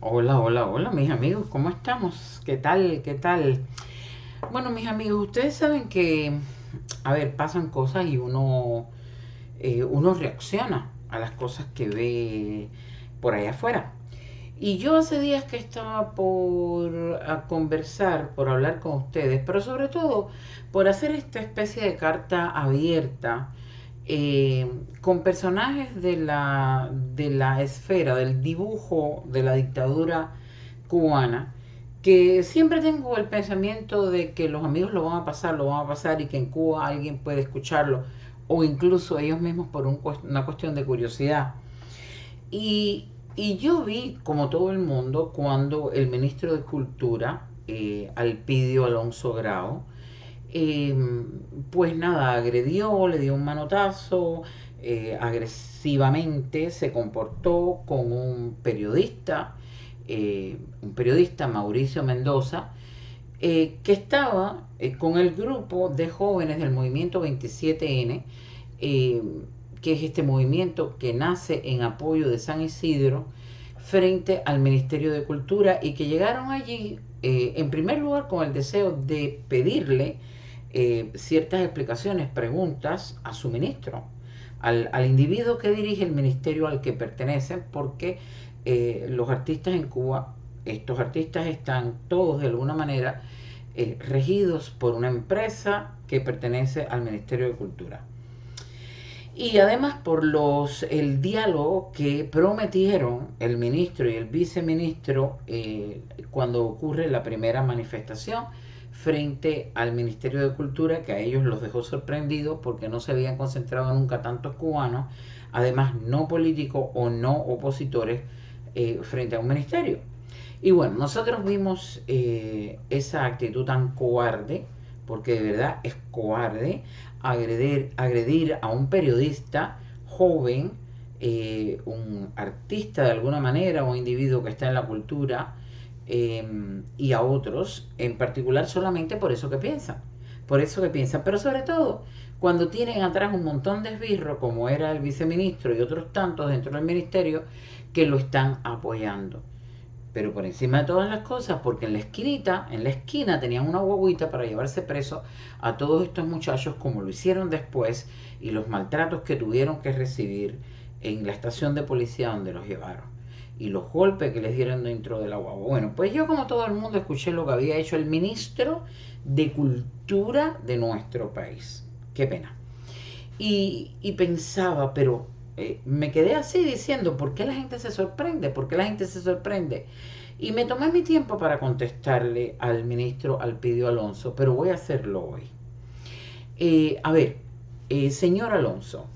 Hola, hola, hola, mis amigos, ¿cómo estamos? ¿Qué tal? ¿Qué tal? Bueno, mis amigos, ustedes saben que, a ver, pasan cosas y uno reacciona a las cosas que ve por allá afuera. Y yo hace días que estaba por conversar, por hablar con ustedes, pero sobre todo por hacer esta especie de carta abierta eh, con personajes de la esfera, del dibujo de la dictadura cubana, que siempre tengo el pensamiento de que los amigos lo van a pasar y que en Cuba alguien puede escucharlo o incluso ellos mismos por una cuestión de curiosidad. Y yo vi, como todo el mundo, cuando el ministro de Cultura, Alpidio Alonso Grau, eh, pues nada, agredió, le dio un manotazo, agresivamente se comportó con un periodista, Mauricio Mendoza, que estaba con el grupo de jóvenes del movimiento 27N, eh, que es este movimiento que nace en apoyo de San Isidro frente al Ministerio de Cultura y que llegaron allí, en primer lugar, con el deseo de pedirle ciertas explicaciones, preguntas a su ministro, al individuo que dirige el ministerio al que pertenecen, porque los artistas en Cuba, estos artistas están todos de alguna manera regidos por una empresa que pertenece al Ministerio de Cultura. Y además por el diálogo que prometieron el ministro y el viceministro cuando ocurre la primera manifestación frente al Ministerio de Cultura, que a ellos los dejó sorprendidos porque no se habían concentrado nunca tantos cubanos, además no políticos o no opositores, frente a un ministerio. Y bueno, nosotros vimos esa actitud tan cobarde, porque de verdad es cobarde, agredir a un periodista joven, un artista de alguna manera, un individuo que está en la cultura, y a otros, en particular solamente por eso que piensan. Por eso que piensan, pero sobre todo cuando tienen atrás un montón de esbirros, como era el viceministro y otros tantos dentro del ministerio, que lo están apoyando. Pero por encima de todas las cosas, porque en la esquina tenían una guaguita para llevarse preso a todos estos muchachos, como lo hicieron después, y los maltratos que tuvieron que recibir en la estación de policía donde los llevaron, y los golpes que les dieron dentro de la guagua. Bueno, pues yo, como todo el mundo, escuché lo que había hecho el ministro de Cultura de nuestro país. Qué pena. Y pensaba, pero me quedé así diciendo, ¿por qué la gente se sorprende? ¿Por qué la gente se sorprende? Y me tomé mi tiempo para contestarle al ministro Alpidio Alonso, pero voy a hacerlo hoy. A ver, señor Alonso,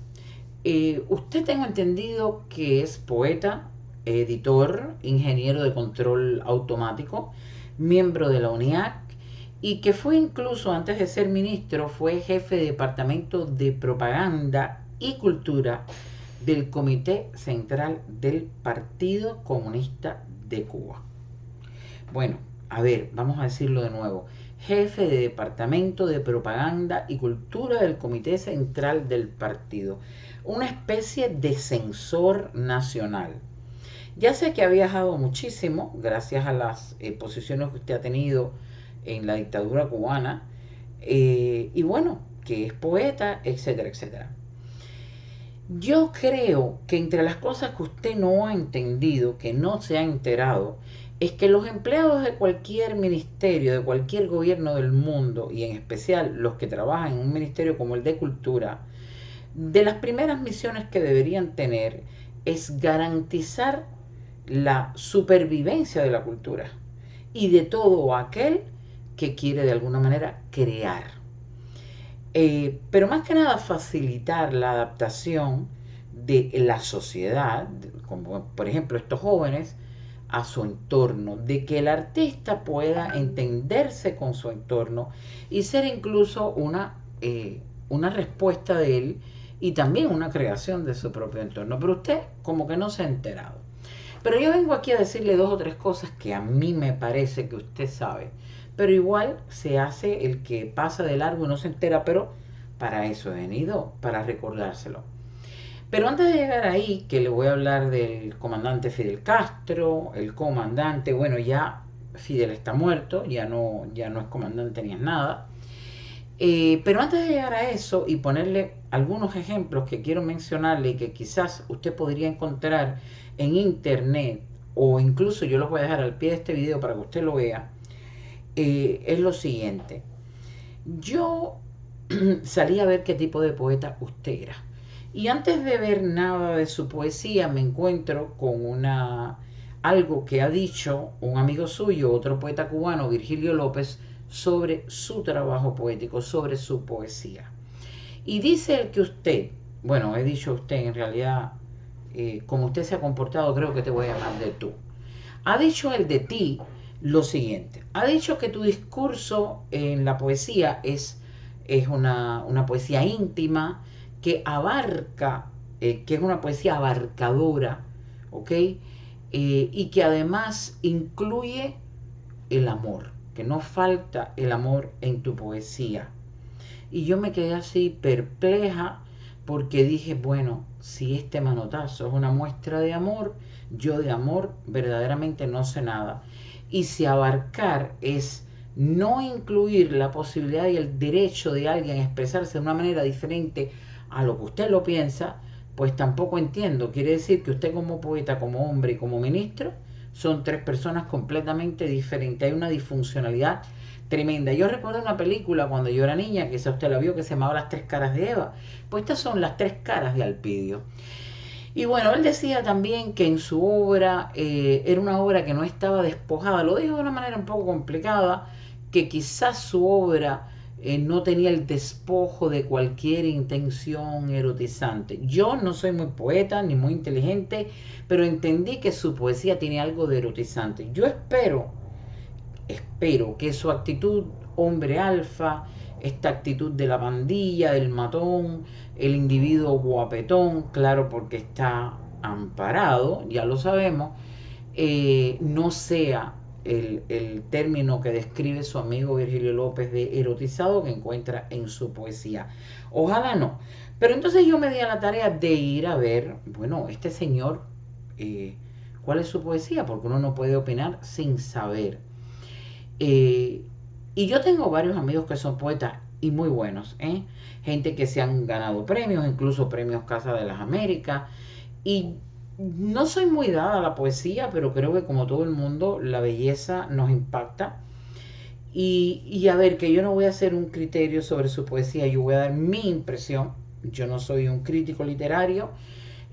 usted, tengo entendido que es poeta, editor, ingeniero de control automático, miembro de la UNIAC y que fue, incluso antes de ser ministro, fue jefe de departamento de propaganda y cultura del Comité Central del Partido Comunista de Cuba. Bueno, a ver, vamos a decirlo de nuevo. Jefe de Departamento de Propaganda y Cultura del Comité Central del Partido. Una especie de censor nacional. Ya sé que ha viajado muchísimo gracias a las posiciones que usted ha tenido en la dictadura cubana. Y bueno, que es poeta, etcétera, etcétera. Yo creo que entre las cosas que usted no ha entendido, que no se ha enterado, es que los empleados de cualquier ministerio, de cualquier gobierno del mundo, y en especial los que trabajan en un ministerio como el de Cultura, de las primeras misiones que deberían tener es garantizar la supervivencia de la cultura y de todo aquel que quiere de alguna manera crear. Pero más que nada facilitar la adaptación de la sociedad, como por ejemplo estos jóvenes, a su entorno, de que el artista pueda entenderse con su entorno y ser incluso una respuesta de él y también una creación de su propio entorno. Pero usted como que no se ha enterado. Pero yo vengo aquí a decirle dos o tres cosas que a mí me parece que usted sabe, pero igual se hace el que pasa de largo y no se entera, pero para eso he venido, para recordárselo. Pero antes de llegar ahí, que le voy a hablar del comandante Fidel Castro, el comandante, bueno, ya Fidel está muerto, ya no es comandante ni es nada. Pero antes de llegar a eso y ponerle algunos ejemplos que quiero mencionarle y que quizás usted podría encontrar en internet, o incluso yo los voy a dejar al pie de este video para que usted lo vea, es lo siguiente. Yo salí a ver qué tipo de poeta usted era. Y antes de ver nada de su poesía, me encuentro con algo que ha dicho un amigo suyo, otro poeta cubano, Virgilio López, sobre su trabajo poético, sobre su poesía. Y dice el que usted, bueno, he dicho usted en realidad, como usted se ha comportado, creo que te voy a llamar de tú. Ha dicho el de ti lo siguiente. Ha dicho que tu discurso en la poesía es una poesía íntima que abarca, que es una poesía abarcadora, ¿ok? Y que además incluye el amor, que no falta el amor en tu poesía. Y yo me quedé así perpleja porque dije, bueno, si este manotazo es una muestra de amor, yo de amor verdaderamente no sé nada. Y si abarcar es no incluir la posibilidad y el derecho de alguien a expresarse de una manera diferente a lo que usted lo piensa, pues tampoco entiendo. Quiere decir que usted como poeta, como hombre y como ministro son tres personas completamente diferentes. Hay una disfuncionalidad tremenda. Yo recuerdo una película cuando yo era niña, quizá usted la vio, que se llamaba Las tres caras de Eva. Pues estas son las tres caras de Alpidio. Y bueno, él decía también que en su obra era una obra que no estaba despojada, lo dijo de una manera un poco complicada, que quizás su obra no tenía el despojo de cualquier intención erotizante. Yo no soy muy poeta ni muy inteligente, pero entendí que su poesía tiene algo de erotizante. Yo espero que su actitud hombre alfa, esta actitud de la pandilla, del matón, el individuo guapetón, claro, porque está amparado, ya lo sabemos, no sea el término que describe su amigo Virgilio López de erotizado que encuentra en su poesía. Ojalá no. Pero entonces yo me di a la tarea de ir a ver, bueno, este señor, cuál es su poesía, porque uno no puede opinar sin saber. Eh, y yo tengo varios amigos que son poetas y muy buenos, ¿eh? Gente que se han ganado premios, incluso premios Casa de las Américas. Y no soy muy dada a la poesía, pero creo que como todo el mundo, la belleza nos impacta. Y a ver, que yo no voy a hacer un criterio sobre su poesía, yo voy a dar mi impresión. Yo no soy un crítico literario,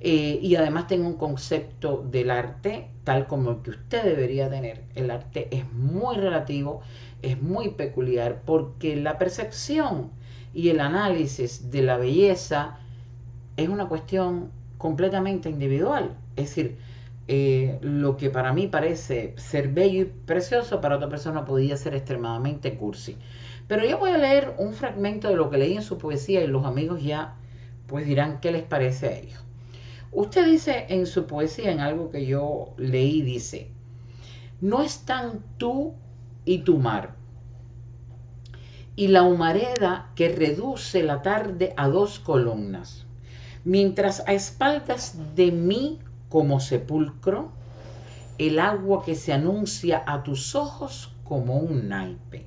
y además tengo un concepto del arte tal como el que usted debería tener. El arte es muy relativo, es muy peculiar, porque la percepción y el análisis de la belleza es una cuestión completamente individual. Es decir, lo que para mí parece ser bello y precioso, para otra persona podría ser extremadamente cursi. Pero yo voy a leer un fragmento de lo que leí en su poesía y los amigos ya pues dirán qué les parece a ellos. Usted dice en su poesía, en algo que yo leí, dice: no están tú y tu mar, y la humareda que reduce la tarde a dos columnas, mientras a espaldas de mí como sepulcro, el agua que se anuncia a tus ojos como un naipe.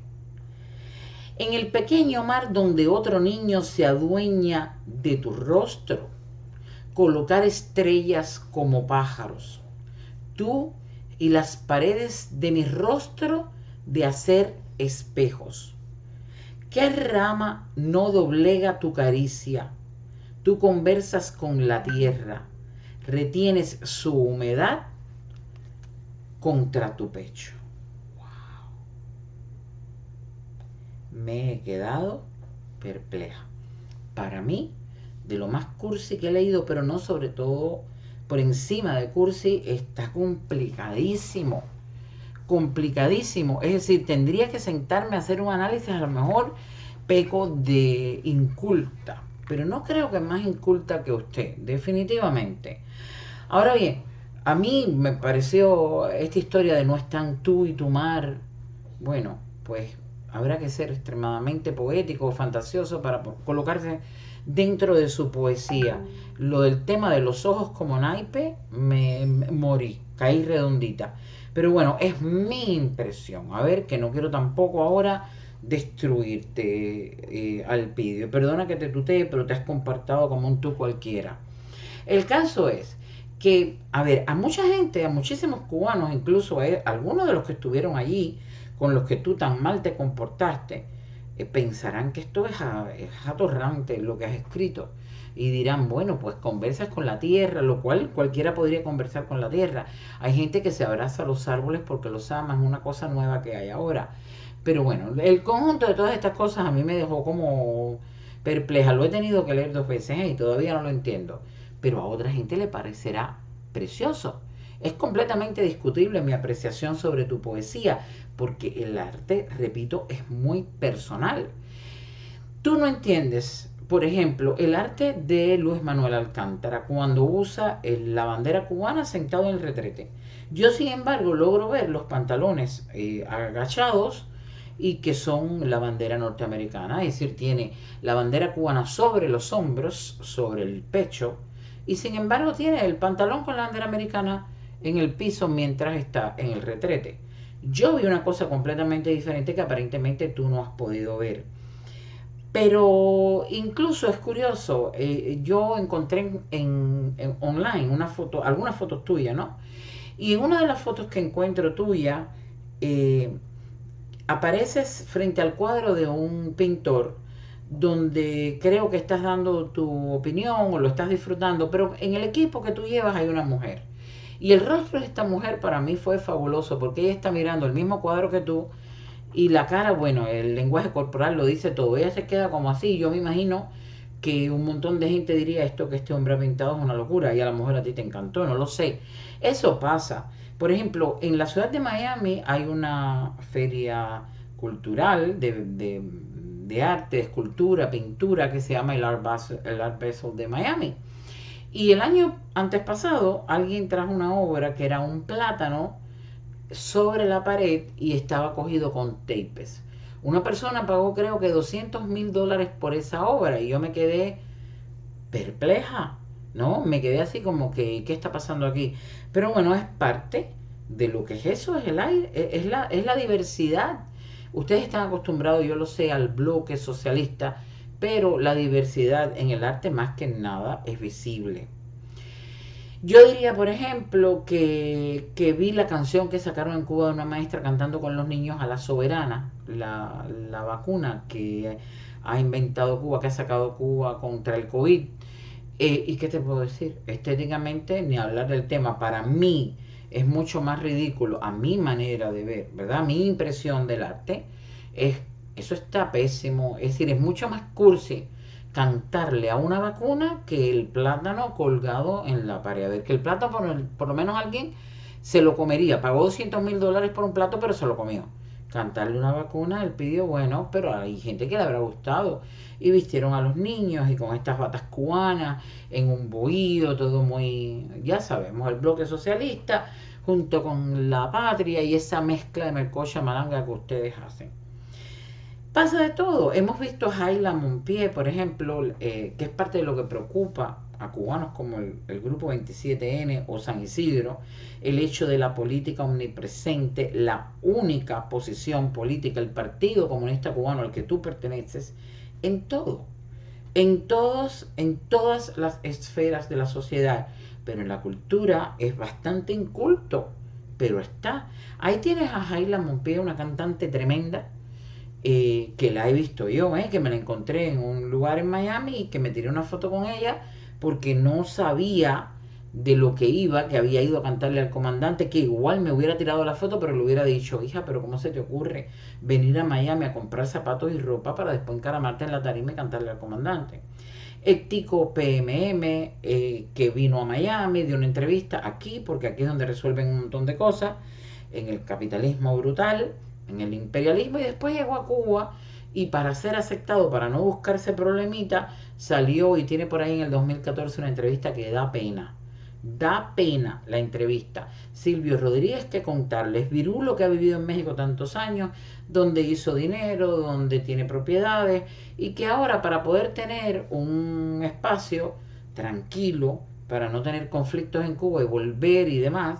En el pequeño mar donde otro niño se adueña de tu rostro, colocar estrellas como pájaros, tú y las paredes de mi rostro de hacer espejos. ¿Qué rama no doblega tu caricia? Tú conversas con la tierra, retienes su humedad contra tu pecho. Wow. Me he quedado perpleja. Para mí, de lo más cursi que he leído, pero no sobre todo por encima de cursi, está complicadísimo. Complicadísimo. Es decir, tendría que sentarme a hacer un análisis, a lo mejor peco de inculta, pero no creo que es más inculta que usted, definitivamente. Ahora bien, a mí me pareció esta historia de no están tú y tu mar, bueno, pues habrá que ser extremadamente poético o fantasioso para colocarse dentro de su poesía. Lo del tema de los ojos como naipe, me morí, caí redondita. Pero bueno, es mi impresión. A ver, que no quiero tampoco ahora destruirte, Alpidio. Perdona que te tutee, pero te has comportado como un tú cualquiera. El caso es que, a ver, a mucha gente, a muchísimos cubanos, incluso a algunos de los que estuvieron allí, con los que tú tan mal te comportaste, pensarán que esto es atorrante lo que has escrito. Y dirán, bueno, pues conversas con la tierra, lo cual cualquiera podría conversar con la tierra. Hay gente que se abraza a los árboles porque los ama, es una cosa nueva que hay ahora. Pero bueno, el conjunto de todas estas cosas a mí me dejó como perpleja. Lo he tenido que leer 2 veces y todavía no lo entiendo. Pero a otra gente le parecerá precioso. Es completamente discutible mi apreciación sobre tu poesía, porque el arte, repito, es muy personal. Tú no entiendes, por ejemplo, el arte de Luis Manuel Alcántara cuando usa la bandera cubana sentado en el retrete. Yo, sin embargo, logro ver los pantalones agachados y que son la bandera norteamericana, es decir, tiene la bandera cubana sobre los hombros, sobre el pecho, y sin embargo tiene el pantalón con la bandera americana en el piso mientras está en el retrete. Yo vi una cosa completamente diferente que aparentemente tú no has podido ver. Pero incluso es curioso, yo encontré en online una foto, algunas fotos tuyas, ¿no? Y en una de las fotos que encuentro tuya, eh, apareces frente al cuadro de un pintor donde creo que estás dando tu opinión o lo estás disfrutando, pero en el equipo que tú llevas hay una mujer. Y el rostro de esta mujer para mí fue fabuloso porque ella está mirando el mismo cuadro que tú y la cara, bueno, el lenguaje corporal lo dice todo. Ella se queda como así. Yo me imagino que un montón de gente diría esto que este hombre ha pintado es una locura y a lo mejor a ti te encantó, no lo sé. Eso pasa. Por ejemplo, en la ciudad de Miami hay una feria cultural de arte, escultura, pintura que se llama el Art Basel de Miami. Y el año antes pasado alguien trajo una obra que era un plátano sobre la pared y estaba cogido con tapes. Una persona pagó creo que $200,000 por esa obra y yo me quedé perpleja, ¿no? Me quedé así como que, ¿qué está pasando aquí? Pero bueno, es parte de lo que es eso, es el aire, es la diversidad. Ustedes están acostumbrados, yo lo sé, al bloque socialista, pero la diversidad en el arte más que nada es visible. Yo diría, por ejemplo, que vi la canción que sacaron en Cuba de una maestra cantando con los niños a la soberana, la vacuna que ha inventado Cuba, que ha sacado Cuba contra el COVID. ¿Y qué te puedo decir? Estéticamente, ni hablar del tema, para mí es mucho más ridículo, a mi manera de ver, ¿verdad? Mi impresión del arte, es, eso está pésimo, es decir, es mucho más cursi cantarle a una vacuna que el plátano colgado en la pared. A ver, que el plátano, por lo menos alguien se lo comería. Pagó $200,000 por un plato, pero se lo comió. Cantarle una vacuna, él pidió, bueno, pero hay gente que le habrá gustado. Y vistieron a los niños y con estas batas cubanas, en un bohío, todo muy, ya sabemos, el bloque socialista, junto con la patria y esa mezcla de melcocha malanga que ustedes hacen. Pasa de todo. Hemos visto a Jaila Monpié, por ejemplo, que es parte de lo que preocupa a cubanos como el Grupo 27N o San Isidro, el hecho de la política omnipresente, la única posición política, el Partido Comunista Cubano al que tú perteneces, en todo, en todas las esferas de la sociedad, pero en la cultura es bastante inculto, pero está. Ahí tienes a Jaila Monpié, una cantante tremenda, que la he visto yo, que me la encontré en un lugar en Miami y que me tiré una foto con ella porque no sabía de lo que iba, que había ido a cantarle al comandante, que igual me hubiera tirado la foto, pero le hubiera dicho, hija, pero ¿cómo se te ocurre venir a Miami a comprar zapatos y ropa para después encaramarte en la tarima y cantarle al comandante? El tico PMM, que vino a Miami, dio una entrevista aquí, porque aquí es donde resuelven un montón de cosas, en el capitalismo brutal, en el imperialismo, y después llegó a Cuba y para ser aceptado, para no buscarse problemita, salió y tiene por ahí en el 2014 una entrevista que da pena. Da pena la entrevista. Silvio Rodríguez, que contarles. Virulo, que ha vivido en México tantos años, donde hizo dinero, donde tiene propiedades, y que ahora, para poder tener un espacio tranquilo, para no tener conflictos en Cuba y volver y demás,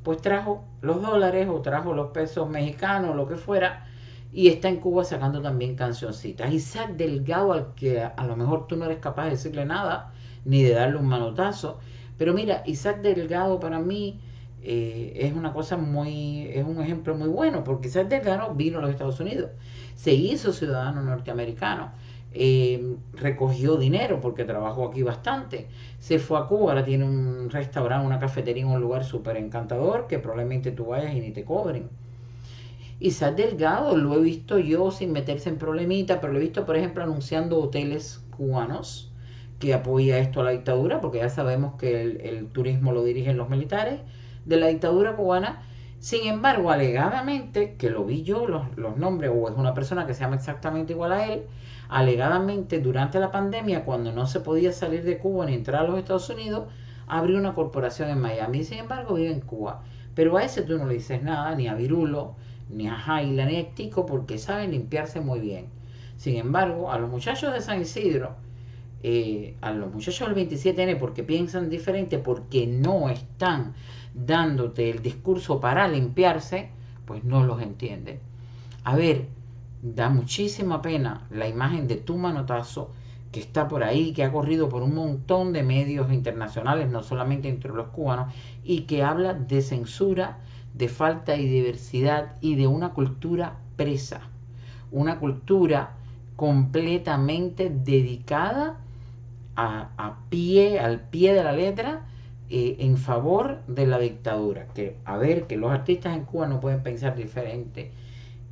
pues trajo los dólares o trajo los pesos mexicanos, lo que fuera, y está en Cuba sacando también cancioncitas. Isaac Delgado, al que a lo mejor tú no eres capaz de decirle nada, ni de darle un manotazo, pero mira, Isaac Delgado para mí es una cosa muy, es un ejemplo muy bueno, porque Isaac Delgado vino a los Estados Unidos, se hizo ciudadano norteamericano, recogió dinero porque trabajó aquí bastante, se fue a Cuba, ahora tiene un restaurante, una cafetería en un lugar súper encantador que probablemente tú vayas y ni te cobren. Isaac Delgado lo he visto yo sin meterse en problemita, pero lo he visto, por ejemplo, anunciando hoteles cubanos que apoya esto a la dictadura, porque ya sabemos que el turismo lo dirigen los militares de la dictadura cubana. Sin embargo, alegadamente, que lo vi yo, los nombres, o es una persona que se llama exactamente igual a él, alegadamente durante la pandemia, cuando no se podía salir de Cuba ni entrar a los Estados Unidos, abrió una corporación en Miami. Sin embargo, vive en Cuba. Pero a ese tú no le dices nada, ni a Virulo, ni a Jaila, ni a Tico, porque saben limpiarse muy bien. Sin embargo, a los muchachos de San Isidro, a los muchachos del 27N, porque piensan diferente, porque no están dándote el discurso para limpiarse, pues no los entienden. A ver, da muchísima pena la imagen de tu manotazo que está por ahí, que ha corrido por un montón de medios internacionales, no solamente entre los cubanos, y que habla de censura, de falta de diversidad y de una cultura presa, una cultura completamente dedicada al pie de la letra, en favor de la dictadura. Que, a ver, que los artistas en Cuba no pueden pensar diferente.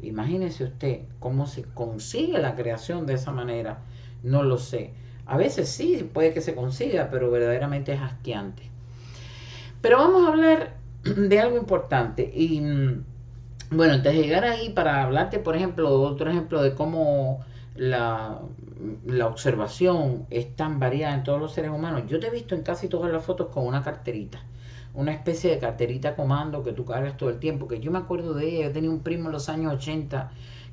Imagínese usted cómo se consigue la creación de esa manera. No lo sé. A veces sí, puede que se consiga, pero verdaderamente es asqueante. Pero vamos a hablar de algo importante. Y bueno, antes de llegar ahí, para hablarte, por ejemplo, otro ejemplo de cómo la observación es tan variada en todos los seres humanos. Yo te he visto en casi todas las fotos con una carterita, una especie de carterita comando que tú cargas todo el tiempo, que yo me acuerdo de ella. Yo tenía un primo en los años 80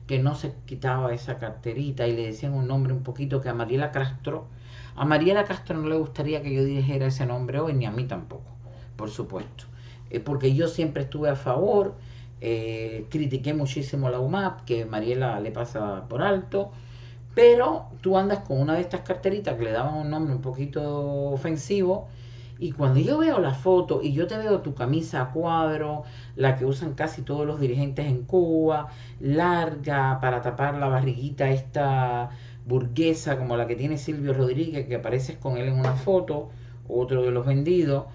que no se quitaba esa carterita y le decían un nombre un poquito, que a Mariela Castro. A Mariela Castro no le gustaría que yo dijera ese nombre hoy, ni a mí tampoco, por supuesto, porque yo siempre estuve a favor. Critiqué muchísimo la UMAP, que Mariela le pasa por alto, pero tú andas con una de estas carteritas que le daban un nombre un poquito ofensivo, y cuando yo veo la foto y yo te veo tu camisa a cuadro, la que usan casi todos los dirigentes en Cuba, larga para tapar la barriguita esta burguesa como la que tiene Silvio Rodríguez, que apareces con él en una foto, otro de los vendidos,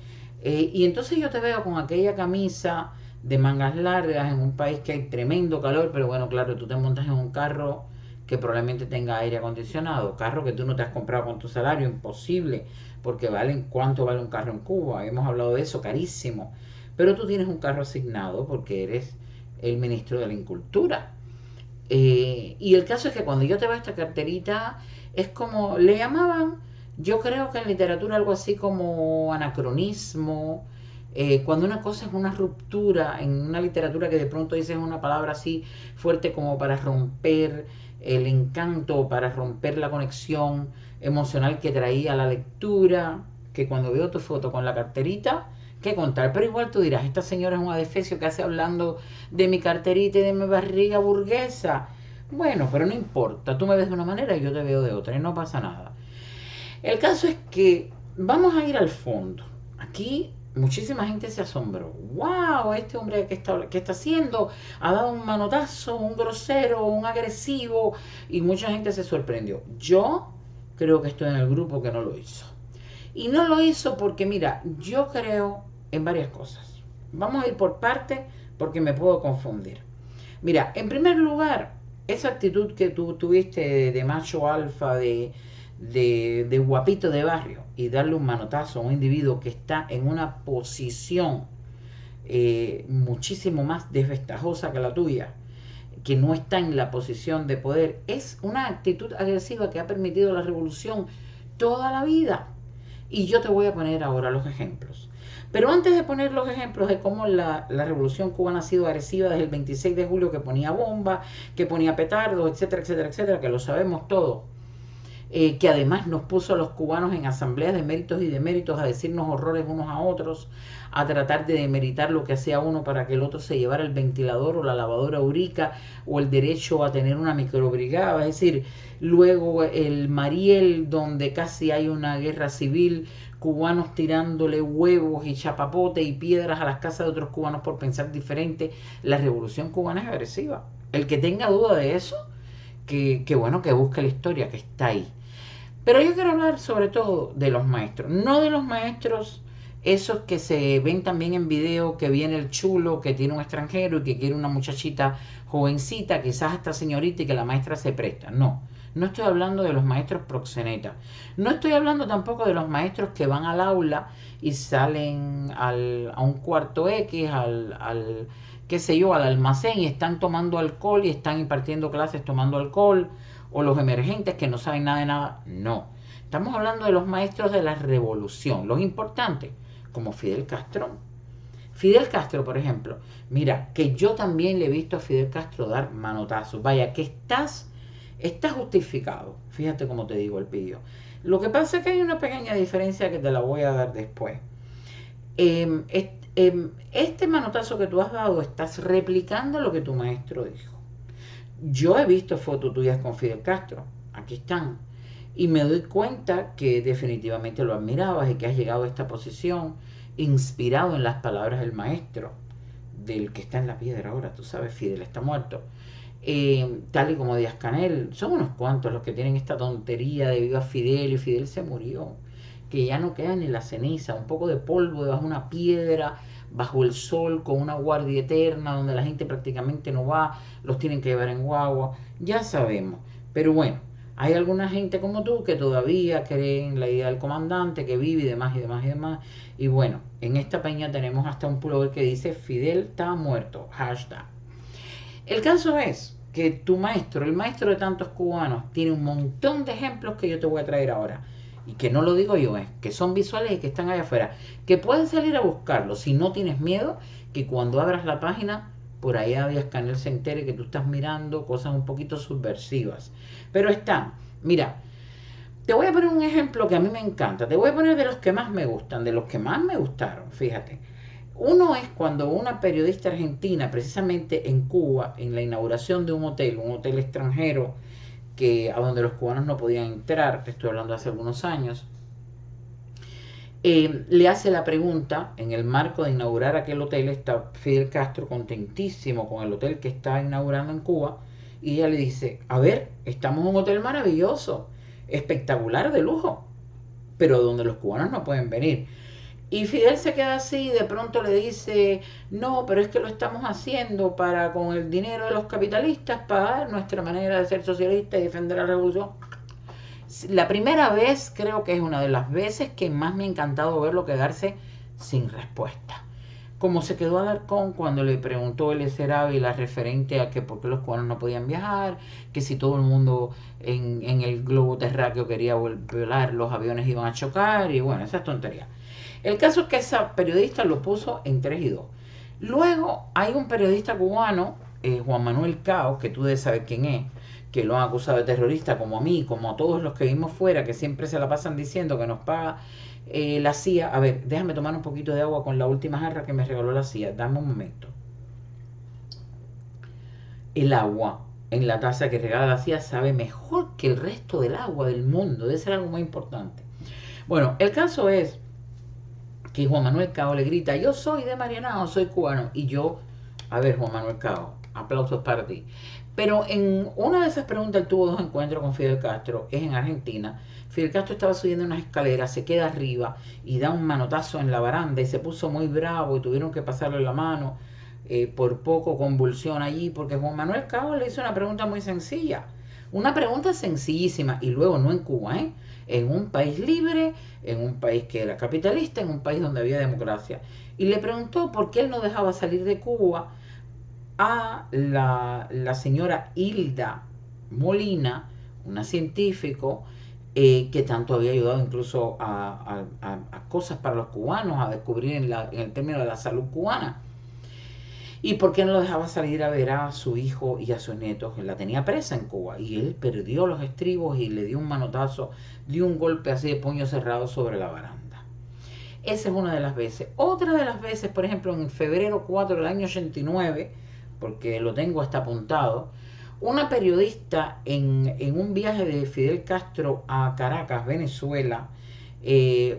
y entonces yo te veo con aquella camisa de mangas largas en un país que hay tremendo calor, pero bueno, claro, tú te montas en un carro que probablemente tenga aire acondicionado, carro que tú no te has comprado con tu salario, imposible, porque ¿cuánto vale un carro en Cuba? Hemos hablado de eso, carísimo, pero tú tienes un carro asignado porque eres el ministro de la Incultura. Y el caso es que cuando yo te veo esta carterita, es como, le llamaban, yo creo que en literatura algo así como anacronismo, cuando una cosa es una ruptura en una literatura que de pronto dices una palabra así fuerte como para romper el encanto, para romper la conexión emocional que traía la lectura, que cuando veo tu foto con la carterita, qué contar. Pero igual tú dirás, esta señora es un adefesio que hace hablando de mi carterita y de mi barriga burguesa. Bueno, pero no importa, tú me ves de una manera y yo te veo de otra y no pasa nada. El caso es que vamos a ir al fondo. Aquí muchísima gente se asombró. ¡Wow! Este hombre que está haciendo ha dado un manotazo, un grosero, un agresivo, y mucha gente se sorprendió. Yo creo que estoy en el grupo que no lo hizo. Y no lo hizo porque, mira, yo creo en varias cosas. Vamos a ir por partes porque me puedo confundir. Mira, en primer lugar, esa actitud que tú tuviste de macho alfa, de guapito de barrio, y darle un manotazo a un individuo que está en una posición muchísimo más desventajosa que la tuya, que no está en la posición de poder, es una actitud agresiva que ha permitido la revolución toda la vida. Y yo te voy a poner ahora los ejemplos. Pero antes de poner los ejemplos de cómo la revolución cubana ha sido agresiva desde el 26 de julio, que ponía bombas, que ponía petardos, etcétera, etcétera, etcétera, que lo sabemos todo, que además nos puso a los cubanos en asambleas de méritos y deméritos a decirnos horrores unos a otros, a tratar de demeritar lo que hacía uno para que el otro se llevara el ventilador o la lavadora Eurica o el derecho a tener una microbrigada. Es decir, luego el Mariel, donde casi hay una guerra civil, cubanos tirándole huevos y chapapote y piedras a las casas de otros cubanos por pensar diferente. La revolución cubana es agresiva. El que tenga duda de eso, que bueno, que busque la historia, que está ahí. Pero yo quiero hablar sobre todo de los maestros, no de los maestros esos que se ven también en video, que viene el chulo, que tiene un extranjero y que quiere una muchachita jovencita, quizás hasta señorita, y que la maestra se presta. No, no estoy hablando de los maestros proxenetas. No estoy hablando tampoco de los maestros que van al aula y salen a un cuarto X, qué sé yo, al almacén y están tomando alcohol y están impartiendo clases tomando alcohol, o los emergentes que no saben nada de nada. No, estamos hablando de los maestros de la revolución, los importantes, como Fidel Castro. Fidel Castro, por ejemplo, mira, que yo también le he visto a Fidel Castro dar manotazos. Vaya, que está justificado. Fíjate cómo te digo el pillo. Lo que pasa es que hay una pequeña diferencia que te la voy a dar después. Este manotazo que tú has dado, estás replicando lo que tu maestro dijo. Yo he visto fotos tuyas con Fidel Castro, aquí están, y me doy cuenta que definitivamente lo admirabas y que has llegado a esta posición inspirado en las palabras del maestro, del que está en la piedra ahora, tú sabes, Fidel está muerto. Tal y como Díaz-Canel, son unos cuantos los que tienen esta tontería de viva Fidel y Fidel se murió, que ya no queda ni la ceniza, un poco de polvo debajo de una piedra, bajo el sol, con una guardia eterna, donde la gente prácticamente no va, los tienen que llevar en guagua, ya sabemos. Pero bueno, hay alguna gente como tú que todavía cree en la idea del comandante, que vive y demás y demás y demás. Y bueno, en esta peña tenemos hasta un pullover que dice Fidel está muerto, hashtag. El caso es que tu maestro, el maestro de tantos cubanos, tiene un montón de ejemplos que yo te voy a traer ahora. Y que no lo digo yo, que son visuales y que están allá afuera. Que puedes salir a buscarlos si no tienes miedo, que cuando abras la página, por allá Díaz-Canel se entere que tú estás mirando cosas un poquito subversivas. Pero están, mira, te voy a poner un ejemplo que a mí me encanta. Te voy a poner de los que más me gustan, de los que más me gustaron, fíjate. Uno es cuando una periodista argentina, precisamente en Cuba, en la inauguración de un hotel extranjero, a donde los cubanos no podían entrar, te estoy hablando de hace algunos años, le hace la pregunta, en el marco de inaugurar aquel hotel, está Fidel Castro contentísimo con el hotel que está inaugurando en Cuba, y ella le dice, a ver, estamos en un hotel maravilloso, espectacular, de lujo, pero donde los cubanos no pueden venir. Y Fidel se queda así y de pronto le dice, no, pero es que lo estamos haciendo para con el dinero de los capitalistas pagar nuestra manera de ser socialista y defender la revolución. La primera vez, creo que es una de las veces que más me ha encantado verlo quedarse sin respuesta. Como se quedó Alarcón cuando le preguntó Eliezer Ávila referente a que por qué los cubanos no podían viajar, que si todo el mundo en el globo terráqueo quería volar, los aviones iban a chocar, y bueno, esas tonterías. El caso es que esa periodista lo puso en 3 y 2. Luego hay un periodista cubano, Juan Manuel Cao, que tú debes saber quién es, que lo han acusado de terrorista, como a mí, como a todos los que vimos fuera, que siempre se la pasan diciendo que nos paga la CIA. A ver, déjame tomar un poquito de agua con la última jarra que me regaló la CIA. Dame un momento. El agua en la taza que regala la CIA sabe mejor que el resto del agua del mundo. Debe ser algo muy importante. Bueno, el caso es que Juan Manuel Cao le grita, yo soy de Marianao, soy cubano. Y yo, a ver, Juan Manuel Cao, aplausos para ti. Pero en una de esas preguntas él tuvo 2 encuentros con Fidel Castro, es en Argentina. Fidel Castro estaba subiendo unas escaleras, se queda arriba y da un manotazo en la baranda y se puso muy bravo y tuvieron que pasarle la mano, por poco convulsión allí, porque Juan Manuel Cao le hizo una pregunta muy sencilla. Una pregunta sencillísima, y luego no en Cuba, en un país libre, en un país que era capitalista, en un país donde había democracia. Y le preguntó por qué él no dejaba salir de Cuba a la señora Hilda Molina, una científico, que tanto había ayudado incluso a cosas para los cubanos, a descubrir en el término de la salud cubana. ¿Y por qué no lo dejaba salir a ver a su hijo y a sus nietos? La tenía presa en Cuba y él perdió los estribos y le dio un manotazo, dio un golpe así de puño cerrado sobre la baranda. Esa es una de las veces. Otra de las veces, por ejemplo, en febrero 4 del año 89, porque lo tengo hasta apuntado, una periodista en un viaje de Fidel Castro a Caracas, Venezuela,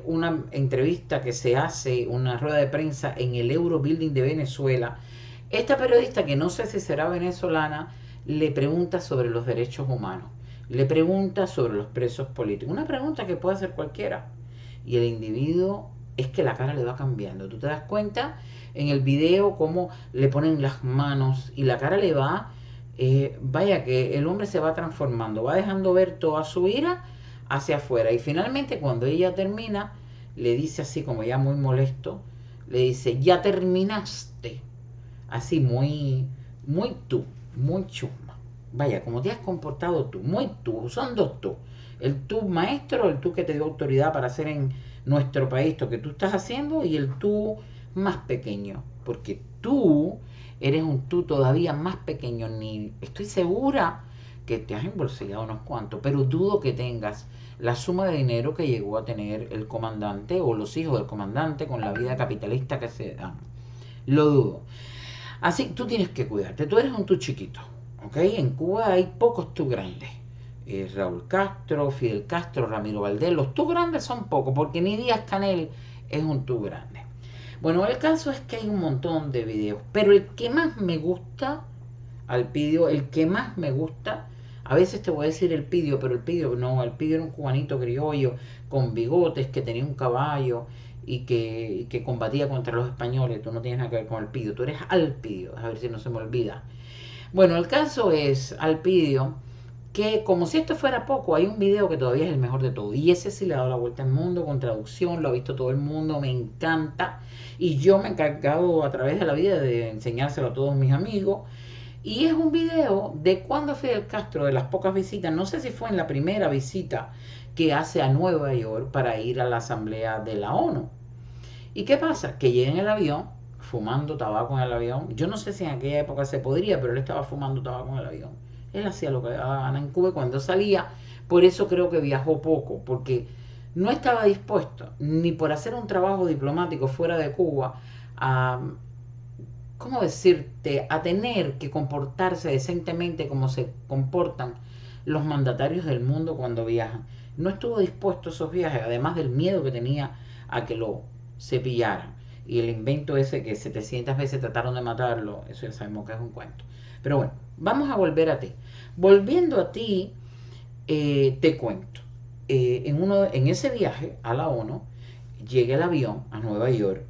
una entrevista que se hace, una rueda de prensa en el Euro Building de Venezuela. Esta periodista, que no sé si será venezolana, le pregunta sobre los derechos humanos, le pregunta sobre los presos políticos, una pregunta que puede hacer cualquiera. Y el individuo, es que la cara le va cambiando. Tú te das cuenta en el video cómo le ponen las manos y la cara le va, vaya que el hombre se va transformando, va dejando ver toda su ira hacia afuera. Y finalmente cuando ella termina, le dice así como ya muy molesto, le dice, ya terminaste. Así muy, muy tú, muy chusma. Vaya, como te has comportado tú, muy tú, son dos tú. El tú maestro, el tú que te dio autoridad para hacer en nuestro país lo que tú estás haciendo, y el tú más pequeño. Porque tú eres un tú todavía más pequeño. Ni estoy segura que te has embolsillado unos cuantos, pero dudo que tengas la suma de dinero que llegó a tener el comandante o los hijos del comandante con la vida capitalista que se dan. Lo dudo. Así tú tienes que cuidarte. Tú eres un tú chiquito, ¿ok? En Cuba hay pocos tú grandes. Raúl Castro, Fidel Castro, Ramiro Valdés. Los tú grandes son pocos, porque ni Díaz Canel es un tú grande. Bueno, el caso es que hay un montón de videos, pero el que más me gusta, Alpidio, el que más me gusta, a veces te voy a decir Elpidio, pero Elpidio no, Elpidio era un cubanito criollo con bigotes que tenía un caballo y que combatía contra los españoles. Tú no tienes nada que ver con Elpidio, tú eres Alpidio, a ver si no se me olvida. Bueno, el caso es, Alpidio, que como si esto fuera poco, hay un video que todavía es el mejor de todo, y ese sí le ha dado la vuelta al mundo con traducción, lo ha visto todo el mundo, me encanta, y yo me he encargado a través de la vida de enseñárselo a todos mis amigos. Y es un video de cuando Fidel Castro, de las pocas visitas, no sé si fue en la primera visita que hace a Nueva York para ir a la asamblea de la ONU. ¿Y qué pasa? Que llega en el avión, fumando tabaco en el avión. Yo no sé si en aquella época se podría, pero él estaba fumando tabaco en el avión. Él hacía lo que daba gana en Cuba cuando salía. Por eso creo que viajó poco, porque no estaba dispuesto ni por hacer un trabajo diplomático fuera de Cuba a, ¿cómo decirte?, a tener que comportarse decentemente como se comportan los mandatarios del mundo cuando viajan. No estuvo dispuesto a esos viajes, además del miedo que tenía a que lo cepillaran. Y el invento ese que 700 veces trataron de matarlo, eso ya sabemos que es un cuento. Pero bueno, vamos a volver a ti. Volviendo a ti, te cuento. En ese viaje a la ONU, llega el avión a Nueva York.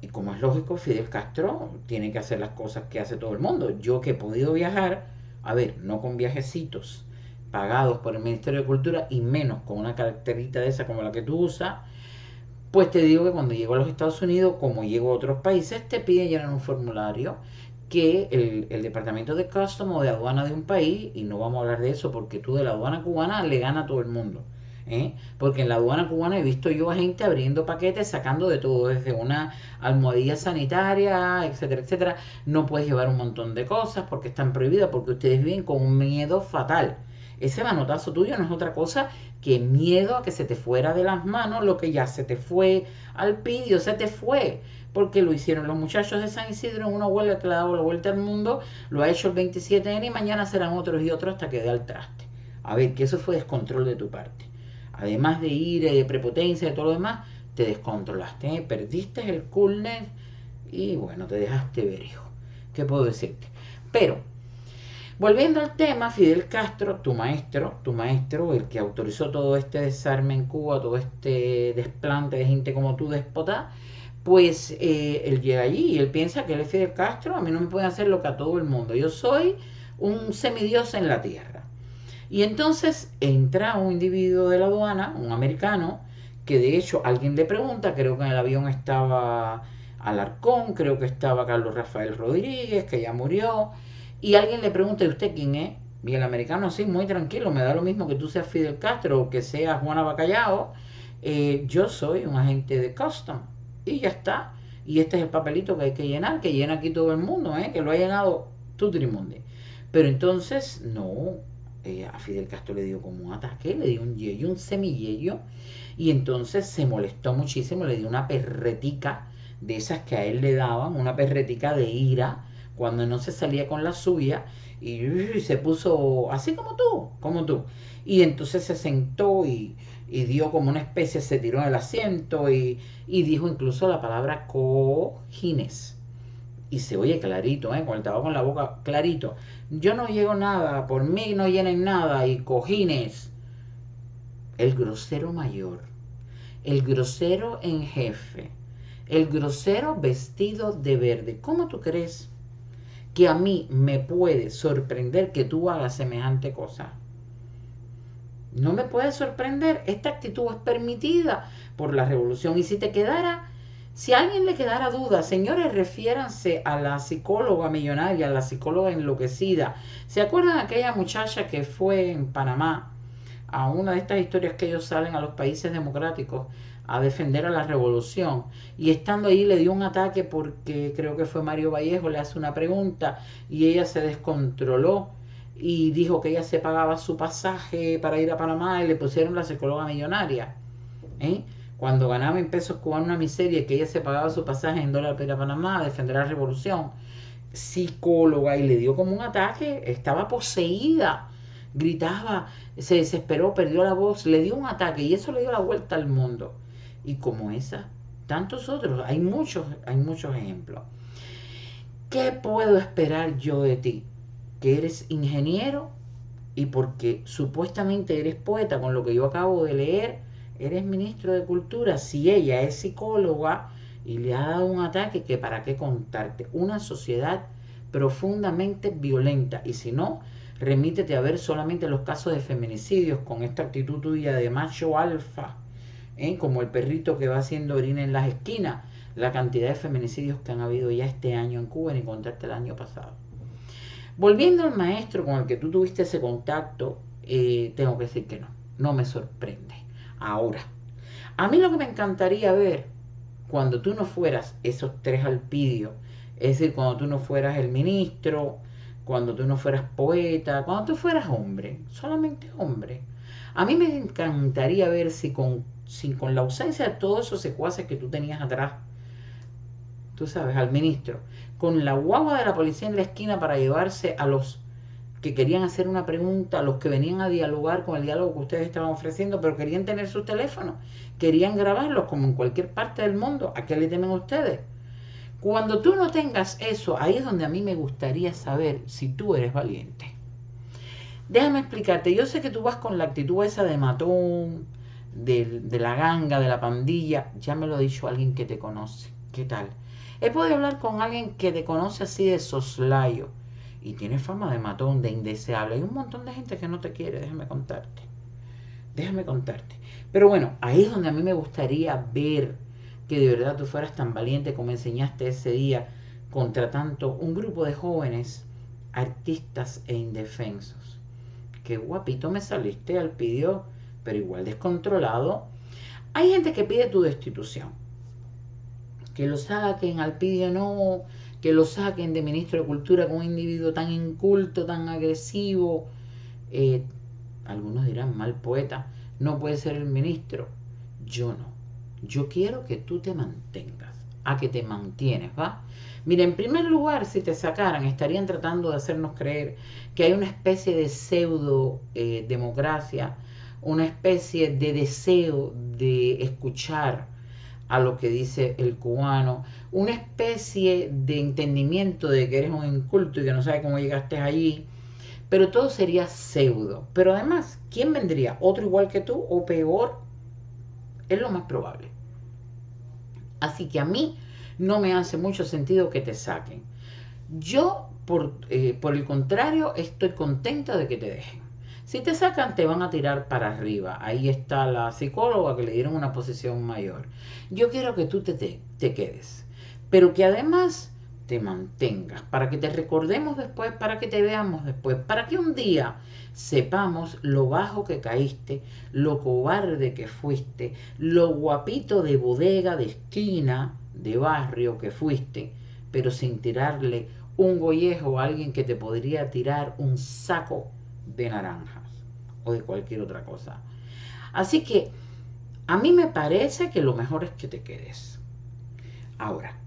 Y como es lógico, Fidel Castro tiene que hacer las cosas que hace todo el mundo. Yo que he podido viajar, a ver, no con viajecitos pagados por el Ministerio de Cultura y menos con una carterita de esa como la que tú usas, pues te digo que cuando llego a los Estados Unidos, como llego a otros países, te piden llenar un formulario que el departamento de Customs o de aduana de un país, y no vamos a hablar de eso porque tú de la aduana cubana le gana a todo el mundo. Porque en la aduana cubana he visto yo a gente abriendo paquetes, sacando de todo, desde una almohadilla sanitaria, etcétera, etcétera. No puedes llevar un montón de cosas porque están prohibidas, porque ustedes viven con un miedo fatal. Ese manotazo tuyo no es otra cosa que miedo a que se te fuera de las manos lo que ya se te fue al pidio, se te fue. Porque lo hicieron los muchachos de San Isidro en una huelga que le ha dado la vuelta al mundo, lo ha hecho el 27N y mañana serán otros y otros hasta que dé al traste. A ver, que eso fue descontrol de tu parte. Además de ira y de prepotencia y todo lo demás, te descontrolaste, perdiste el coolness y bueno, te dejaste ver, hijo. ¿Qué puedo decirte? Pero, volviendo al tema, Fidel Castro, tu maestro, el que autorizó todo este desarme en Cuba, todo este desplante de gente como tú, déspota, pues él llega allí y él piensa que él es Fidel Castro, a mí no me puede hacer lo que a todo el mundo. Yo soy un semidios en la tierra. Y entonces entra un individuo de la aduana, un americano, que de hecho alguien le pregunta, creo que en el avión estaba Alarcón, creo que estaba Carlos Rafael Rodríguez, que ya murió, y alguien le pregunta, ¿y usted quién es? Y el americano así, muy tranquilo, me da lo mismo que tú seas Fidel Castro o que seas Juana Bacallao, yo soy un agente de custom y ya está. Y este es el papelito que hay que llenar, que llena aquí todo el mundo, que lo ha llenado Tutrimundi. Pero entonces, no, a Fidel Castro le dio como un ataque, le dio un yello, un semiyello, y entonces se molestó muchísimo, le dio una perretica de esas que a él le daban, una perretica de ira, cuando no se salía con la suya, y se puso así como tú, como tú. Y entonces se sentó y dio como una especie, se tiró en el asiento y dijo incluso la palabra cojines. Y se oye clarito, con el tabaco en la boca, clarito. Yo no llego nada, por mí no llenen nada y cojines. El grosero mayor, el grosero en jefe, el grosero vestido de verde. ¿Cómo tú crees que a mí me puede sorprender que tú hagas semejante cosa? No me puede sorprender. Esta actitud es permitida por la revolución. Y si a alguien le quedara duda, señores, refiéranse a la psicóloga millonaria, a la psicóloga enloquecida. ¿Se acuerdan de aquella muchacha que fue en Panamá a una de estas historias que ellos salen a los países democráticos a defender a la revolución? Y estando ahí le dio un ataque porque creo que fue Mario Vallejo, le hace una pregunta y ella se descontroló y dijo que ella se pagaba su pasaje para ir a Panamá y le pusieron la psicóloga millonaria. Cuando ganaba en pesos cubanos una miseria, que ella se pagaba su pasaje en dólares para ir a Panamá a defender la revolución. Psicóloga, y le dio como un ataque, estaba poseída, gritaba, se desesperó, perdió la voz, le dio un ataque y eso le dio la vuelta al mundo. Y como esa, tantos otros, hay muchos ejemplos. ¿Qué puedo esperar yo de ti? Que eres ingeniero y porque supuestamente eres poeta, con lo que yo acabo de leer, eres ministro de Cultura. Si ella es psicóloga y le ha dado un ataque, que para qué contarte. Una sociedad profundamente violenta. Y si no, remítete a ver solamente los casos de feminicidios con esta actitud tuya de macho alfa, como el perrito que va haciendo orina en las esquinas. La cantidad de feminicidios que han habido ya este año en Cuba, ni contarte el año pasado. Volviendo al maestro con el que tú tuviste ese contacto, tengo que decir que no me sorprende. Ahora, a mí lo que me encantaría ver, cuando tú no fueras esos tres alpidios, es decir, cuando tú no fueras el ministro, cuando tú no fueras poeta, cuando tú fueras hombre, solamente hombre, a mí me encantaría ver si con la ausencia de todos esos secuaces que tú tenías atrás, tú sabes, al ministro, con la guagua de la policía en la esquina para llevarse a los que querían hacer una pregunta, a los que venían a dialogar con el diálogo que ustedes estaban ofreciendo, pero querían tener sus teléfonos, querían grabarlos como en cualquier parte del mundo. ¿A qué le temen ustedes? Cuando tú no tengas eso, ahí es donde a mí me gustaría saber si tú eres valiente. Déjame explicarte, yo sé que tú vas con la actitud esa de matón, de la ganga, de la pandilla. Ya me lo ha dicho alguien que te conoce. ¿Qué tal? He podido hablar con alguien que te conoce así de soslayo y tiene fama de matón, de indeseable. Hay un montón de gente que no te quiere, déjame contarte. Pero bueno, ahí es donde a mí me gustaría ver que de verdad tú fueras tan valiente como enseñaste ese día contra tanto un grupo de jóvenes artistas e indefensos. Qué guapito me saliste, Alpidio, pero igual descontrolado. Hay gente que pide tu destitución. Que lo saquen, Alpidio no, que lo saquen de ministro de Cultura con un individuo tan inculto, tan agresivo. Algunos dirán, mal poeta, no puede ser el ministro. Yo no. Yo quiero que tú te mantengas, a que te mantienes, ¿va? Mira, en primer lugar, si te sacaran, estarían tratando de hacernos creer que hay una especie de pseudo democracia, una especie de deseo de escuchar a lo que dice el cubano, una especie de entendimiento de que eres un inculto y que no sabes cómo llegaste allí, pero todo sería pseudo. Pero además, ¿quién vendría? ¿Otro igual que tú o peor? Es lo más probable. Así que a mí no me hace mucho sentido que te saquen. Yo, por el contrario, estoy contenta de que te dejen. Si te sacan, te van a tirar para arriba. Ahí está la psicóloga que le dieron una posición mayor. Yo quiero que tú te quedes, pero que además te mantengas, para que te recordemos después, para que te veamos después, para que un día sepamos lo bajo que caíste, lo cobarde que fuiste, lo guapito de bodega, de esquina, de barrio que fuiste, pero sin tirarle un gollejo a alguien que te podría tirar un saco de naranjas o de cualquier otra cosa. Así que a mí me parece que lo mejor es que te quedes. Ahora,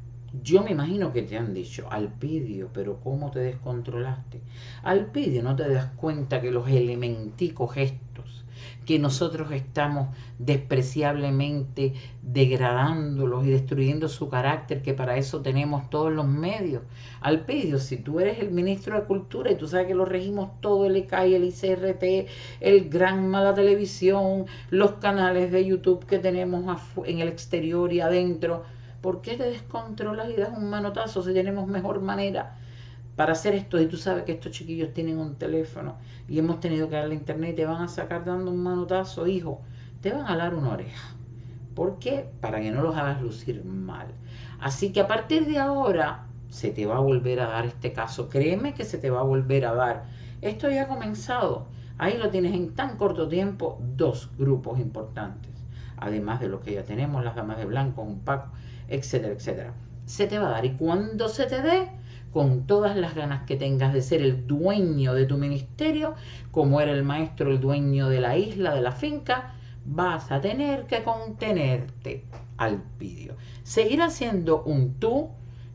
yo me imagino que te han dicho, Alpidio, pero ¿cómo te descontrolaste? Alpidio, ¿no te das cuenta que los elementicos estos, que nosotros estamos despreciablemente degradándolos y destruyendo su carácter, que para eso tenemos todos los medios? Alpidio, si tú eres el ministro de Cultura y tú sabes que lo regimos todo, el ECAI, el ICRT, el Granma, la televisión, los canales de YouTube que tenemos en el exterior y adentro, ¿por qué te descontrolas y das un manotazo si tenemos mejor manera para hacer esto? Y tú sabes que estos chiquillos tienen un teléfono y hemos tenido que darle internet y te van a sacar dando un manotazo, hijo. Te van a dar una oreja. ¿Por qué? Para que no los hagas lucir mal. Así que a partir de ahora se te va a volver a dar este caso. Créeme que se te va a volver a dar. Esto ya ha comenzado. Ahí lo tienes en tan corto tiempo, 2 grupos importantes. Además de lo que ya tenemos, las damas de blanco, un Paco, etcétera, etcétera. Se te va a dar, y cuando se te dé, con todas las ganas que tengas de ser el dueño de tu ministerio, como era el maestro el dueño de la isla, de la finca, vas a tener que contenerte, Alpidio. Seguirás siendo un tú,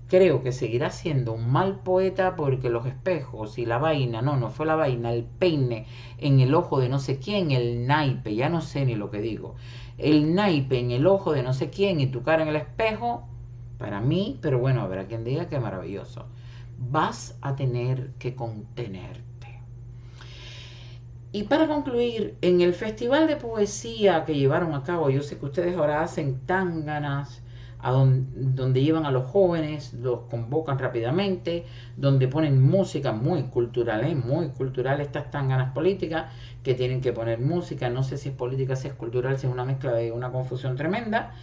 creo que seguirás siendo un mal poeta, porque los espejos y la vaina, no fue la vaina, el peine en el ojo de no sé quién, el naipe, ya no sé ni lo que digo, el naipe en el ojo de no sé quién y tu cara en el espejo, para mí, pero bueno, habrá quien diga que maravilloso. Vas a tener que contenerte. Y para concluir, en el festival de poesía que llevaron a cabo, yo sé que ustedes ahora hacen tánganas, donde llevan a los jóvenes, los convocan rápidamente, donde ponen música muy cultural estas tánganas políticas, que tienen que poner música, no sé si es política, si es cultural, si es una mezcla de una confusión tremenda,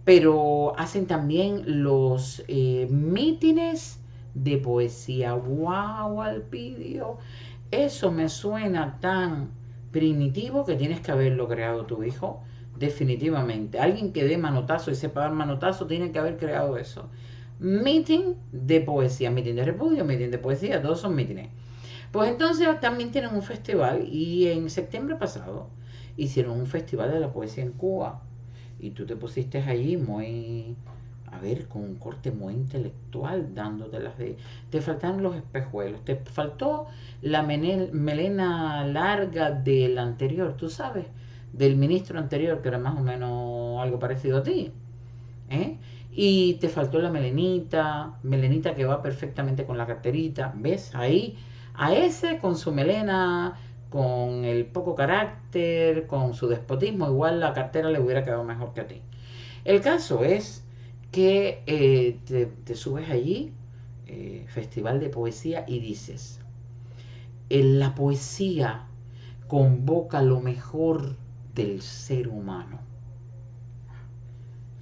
pero hacen también los mítines de poesía. ¡Wow, Alpidio! Eso me suena tan primitivo que tienes que haberlo creado tu hijo. Definitivamente. Alguien que dé manotazo y sepa dar manotazo tiene que haber creado eso. Meeting de poesía, meeting de repudio, meeting de poesía, todos son mítines. Pues entonces también tienen un festival, y en septiembre pasado hicieron un festival de la poesía en Cuba. Y tú te pusiste allí muy, a ver, con un corte muy intelectual, dándote las de... Te faltaron los espejuelos, te faltó la melena larga del anterior, tú sabes, del ministro anterior, que era más o menos algo parecido a ti, ¿eh? Y te faltó la melenita que va perfectamente con la carterita, ¿ves? Ahí, a ese con su melena, con el poco carácter, con su despotismo, igual la cartera le hubiera quedado mejor que a ti. El caso es que te subes allí, festival de poesía, y dices, la poesía convoca lo mejor del ser humano.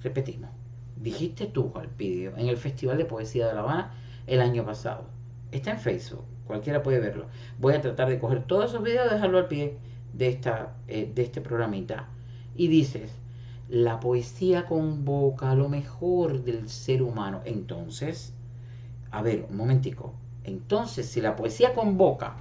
Repetimos, dijiste tú, Alpidio, en el Festival de Poesía de La Habana el año pasado. Está en Facebook, cualquiera puede verlo. Voy a tratar de coger todos esos videos y dejarlo al pie de este programita. Y dices, la poesía convoca lo mejor del ser humano. Entonces, a ver, un momentico. Entonces, si la poesía convoca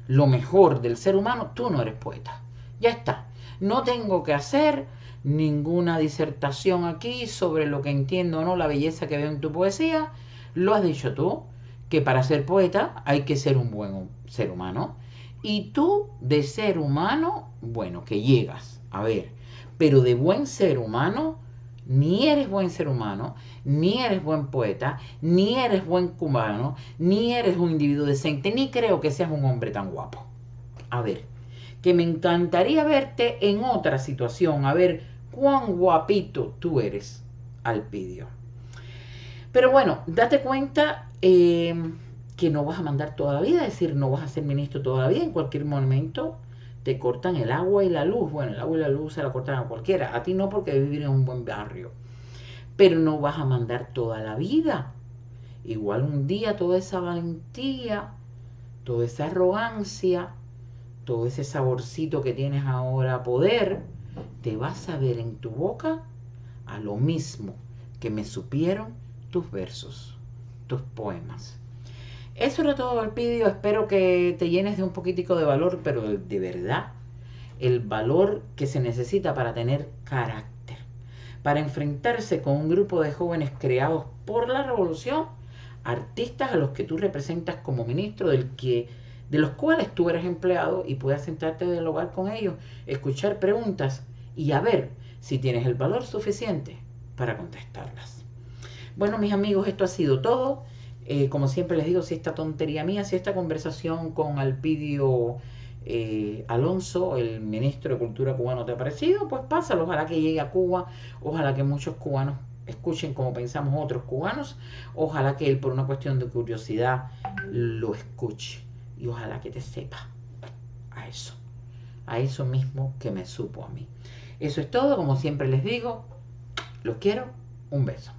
lo mejor del ser humano, tú no eres poeta. Ya está. No tengo que hacer ninguna disertación aquí sobre lo que entiendo o no, la belleza que veo en tu poesía. Lo has dicho tú, que para ser poeta hay que ser un buen ser humano. Y tú, de ser humano, bueno, que llegas, a ver, pero de buen ser humano, ni eres buen ser humano, ni eres buen poeta, ni eres buen cubano, ni eres un individuo decente, ni creo que seas un hombre tan guapo. A ver, que me encantaría verte en otra situación, a ver cuán guapito tú eres, Alpidio. Pero bueno, date cuenta que no vas a mandar toda la vida, es decir, no vas a ser ministro toda la vida. En cualquier momento te cortan el agua y la luz. Bueno, el agua y la luz se la cortan a cualquiera, a ti no, porque vivir en un buen barrio. Pero no vas a mandar toda la vida. igual un día toda esa valentía, toda esa arrogancia, todo ese saborcito que tienes ahora a poder, te vas a ver en tu boca a lo mismo que me supieron tus versos, tus poemas. Eso era todo, Alpidio. Espero que te llenes de un poquitico de valor, pero de verdad, el valor que se necesita para tener carácter, para enfrentarse con un grupo de jóvenes creados por la revolución, artistas a los que tú representas como ministro, de los cuales tú eres empleado, y puedas sentarte a dialogar con ellos, escuchar preguntas y a ver si tienes el valor suficiente para contestarlas. Bueno, mis amigos, esto ha sido todo. Como siempre les digo, si esta tontería mía, si esta conversación con Alpidio Alonso, el ministro de Cultura cubano, te ha parecido, pues pásalo. Ojalá que llegue a Cuba, ojalá que muchos cubanos escuchen como pensamos otros cubanos, ojalá que él, por una cuestión de curiosidad, lo escuche, y ojalá que te sepa a eso mismo que me supo a mí. Eso es todo. Como siempre les digo, los quiero, un beso.